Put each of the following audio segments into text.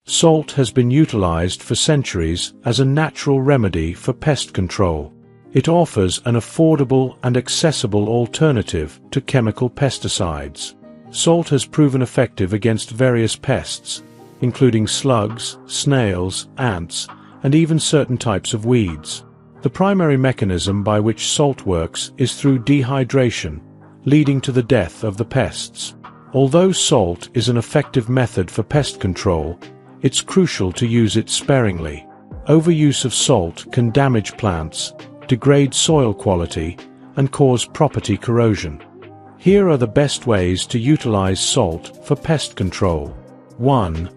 Salt has been utilized for centuries as a natural remedy for pest control. It offers an affordable and accessible alternative to chemical pesticides. Salt has proven effective against various pests, including slugs, snails, ants, and even certain types of weeds. The primary mechanism by which salt works is through dehydration, leading to the death of the pests. Although salt is an effective method for pest control, it's crucial to use it sparingly. Overuse of salt can damage plants, degrade soil quality, and cause property corrosion. Here are the best ways to utilize salt for pest control. 1.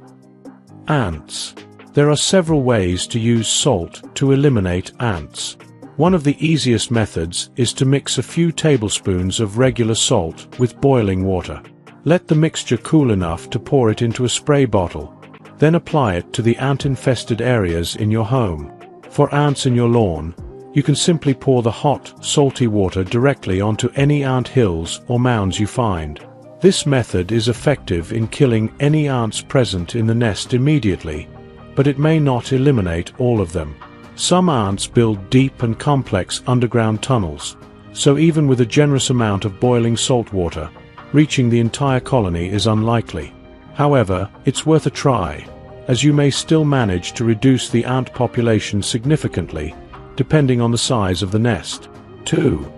Ants. There are several ways to use salt to eliminate ants. One of the easiest methods is to mix a few tablespoons of regular salt with boiling water. Let the mixture cool enough to pour it into a spray bottle. Then apply it to the ant-infested areas in your home. For ants in your lawn, you can simply pour the hot, salty water directly onto any ant hills or mounds you find. This method is effective in killing any ants present in the nest immediately, but it may not eliminate all of them. Some ants build deep and complex underground tunnels, so even with a generous amount of boiling salt water, reaching the entire colony is unlikely. However, it's worth a try, as you may still manage to reduce the ant population significantly, depending on the size of the nest. 2.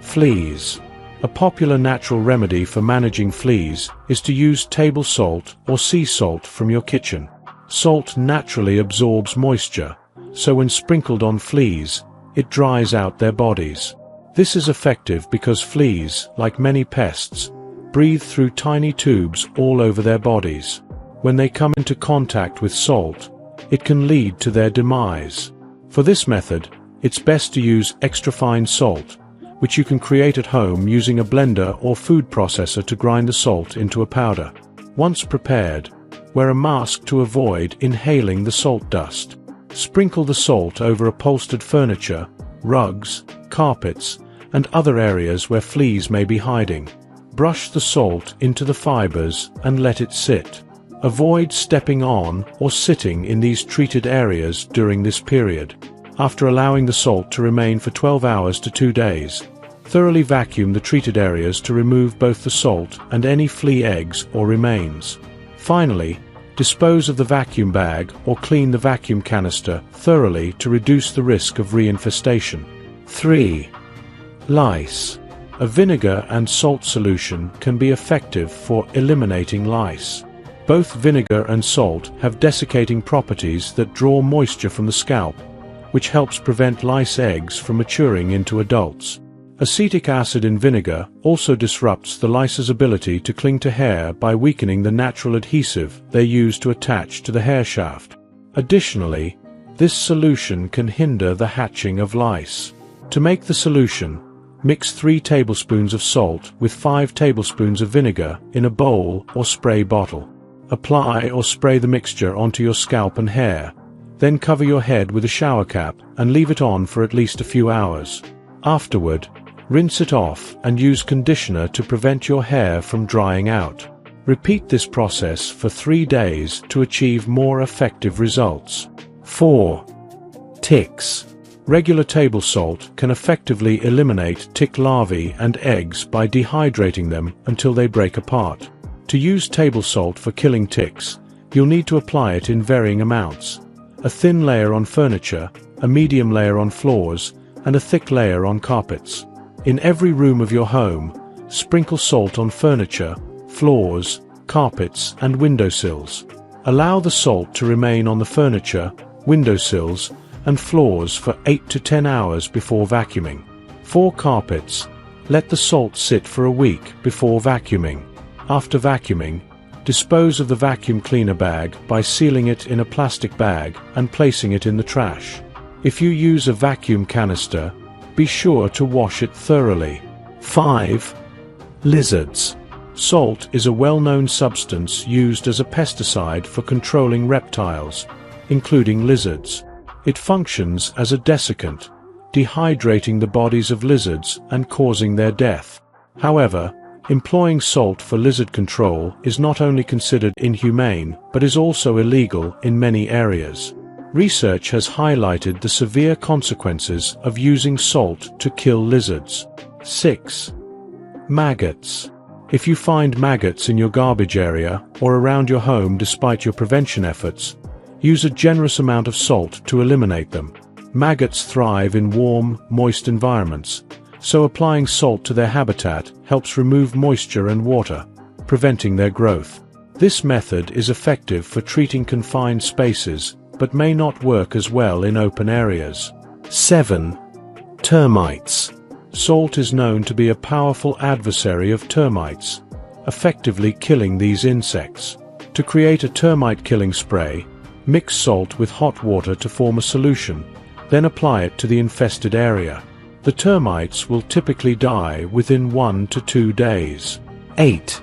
Fleas. A popular natural remedy for managing fleas is to use table salt or sea salt from your kitchen. Salt naturally absorbs moisture, so when sprinkled on fleas, it dries out their bodies. This is effective because fleas, like many pests, breathe through tiny tubes all over their bodies. When they come into contact with salt, it can lead to their demise. For this method, it's best to use extra fine salt, which you can create at home using a blender or food processor to grind the salt into a powder. Once prepared, wear a mask to avoid inhaling the salt dust. Sprinkle the salt over upholstered furniture, rugs, carpets, and other areas where fleas may be hiding. Brush the salt into the fibers and let it sit. Avoid stepping on or sitting in these treated areas during this period. After allowing the salt to remain for 12 hours to 2 days, thoroughly vacuum the treated areas to remove both the salt and any flea eggs or remains. Finally, dispose of the vacuum bag or clean the vacuum canister thoroughly to reduce the risk of reinfestation. 3. Lice. A vinegar and salt solution can be effective for eliminating lice. Both vinegar and salt have desiccating properties that draw moisture from the scalp, which helps prevent lice eggs from maturing into adults. Acetic acid in vinegar also disrupts the lice's ability to cling to hair by weakening the natural adhesive they use to attach to the hair shaft. Additionally, this solution can hinder the hatching of lice. To make the solution, mix 3 tablespoons of salt with 5 tablespoons of vinegar in a bowl or spray bottle. Apply or spray the mixture onto your scalp and hair, then cover your head with a shower cap and leave it on for at least a few hours. Afterward, rinse it off and use conditioner to prevent your hair from drying out. Repeat this process for 3 days to achieve more effective results. 4. Ticks. Regular table salt can effectively eliminate tick larvae and eggs by dehydrating them until they break apart. To use table salt for killing ticks, you'll need to apply it in varying amounts. A thin layer on furniture, a medium layer on floors, and a thick layer on carpets. In every room of your home, sprinkle salt on furniture, floors, carpets, and windowsills. Allow the salt to remain on the furniture, windowsills, and floors for 8 to 10 hours before vacuuming. For carpets, let the salt sit for a week before vacuuming. After vacuuming, dispose of the vacuum cleaner bag by sealing it in a plastic bag and placing it in the trash. If you use a vacuum canister, be sure to wash it thoroughly. 5. Lizards. Salt is a well-known substance used as a pesticide for controlling reptiles, including lizards. It functions as a desiccant, dehydrating the bodies of lizards and causing their death. However, Employing salt for lizard control is not only considered inhumane but is also illegal in many areas. Research has highlighted the severe consequences of using salt to kill lizards. 6. Maggots. If you find maggots in your garbage area or around your home despite your prevention efforts, use a generous amount of salt to eliminate them. Maggots thrive in warm, moist environments, so applying salt to their habitat helps remove moisture and water, preventing their growth. This method is effective for treating confined spaces, but may not work as well in open areas. 7. Termites. Salt is known to be a powerful adversary of termites, effectively killing these insects. To create a termite-killing spray, mix salt with hot water to form a solution, then apply it to the infested area. The termites will typically die within 1 to 2 days. 8.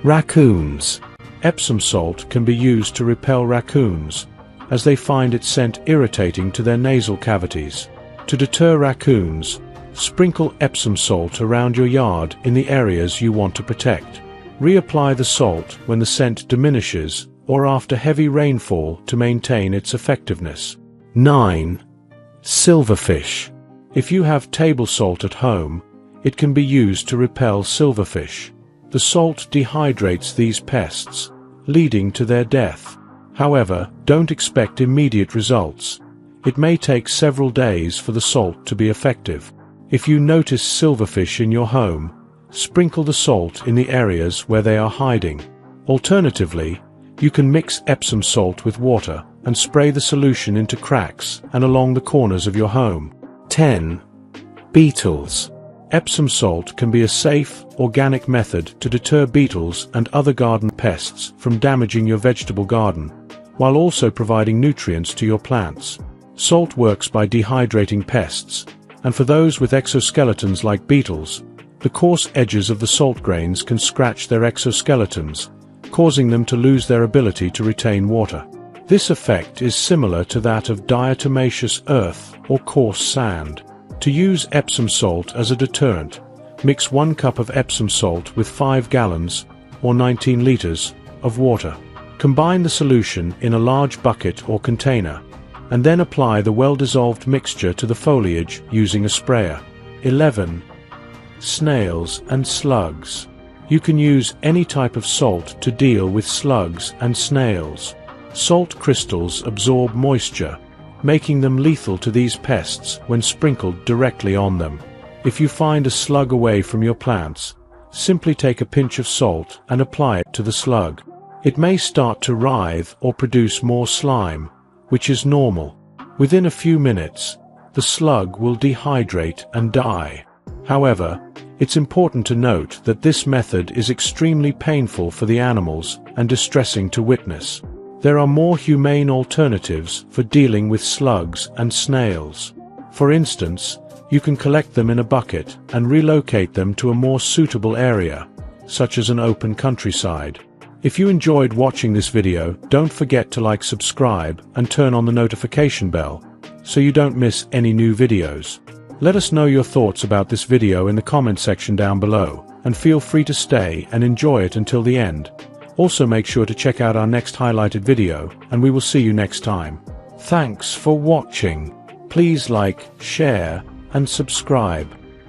Raccoons. Epsom salt can be used to repel raccoons, as they find its scent irritating to their nasal cavities. To deter raccoons, sprinkle Epsom salt around your yard in the areas you want to protect. Reapply the salt when the scent diminishes or after heavy rainfall to maintain its effectiveness. 9. Silverfish. If you have table salt at home, it can be used to repel silverfish. The salt dehydrates these pests, leading to their death. However, don't expect immediate results. It may take several days for the salt to be effective. If you notice silverfish in your home, sprinkle the salt in the areas where they are hiding. Alternatively, you can mix Epsom salt with water and spray the solution into cracks and along the corners of your home. 10. Beetles. Epsom salt can be a safe, organic method to deter beetles and other garden pests from damaging your vegetable garden, while also providing nutrients to your plants. Salt works by dehydrating pests, and for those with exoskeletons like beetles, the coarse edges of the salt grains can scratch their exoskeletons, causing them to lose their ability to retain water. This effect is similar to that of diatomaceous earth or coarse sand. To use Epsom salt as a deterrent, mix 1 cup of Epsom salt with 5 gallons, or 19 liters, of water. Combine the solution in a large bucket or container, and then apply the well-dissolved mixture to the foliage using a sprayer. 11. Snails and slugs. You can use any type of salt to deal with slugs and snails. Salt crystals absorb moisture, making them lethal to these pests when sprinkled directly on them. If you find a slug away from your plants, simply take a pinch of salt and apply it to the slug. It may start to writhe or produce more slime, which is normal. Within a few minutes, the slug will dehydrate and die. However, it's important to note that this method is extremely painful for the animals and distressing to witness. There are more humane alternatives for dealing with slugs and snails. For instance, you can collect them in a bucket and relocate them to a more suitable area, such as an open countryside. If you enjoyed watching this video, don't forget to subscribe and turn on the notification bell, so you don't miss any new videos. Let us know your thoughts about this video in the comment section down below, and feel free to stay and enjoy it until the end. Also make sure to check out our next highlighted video, and we will see you next time. Thanks for watching. Please like, share, and subscribe.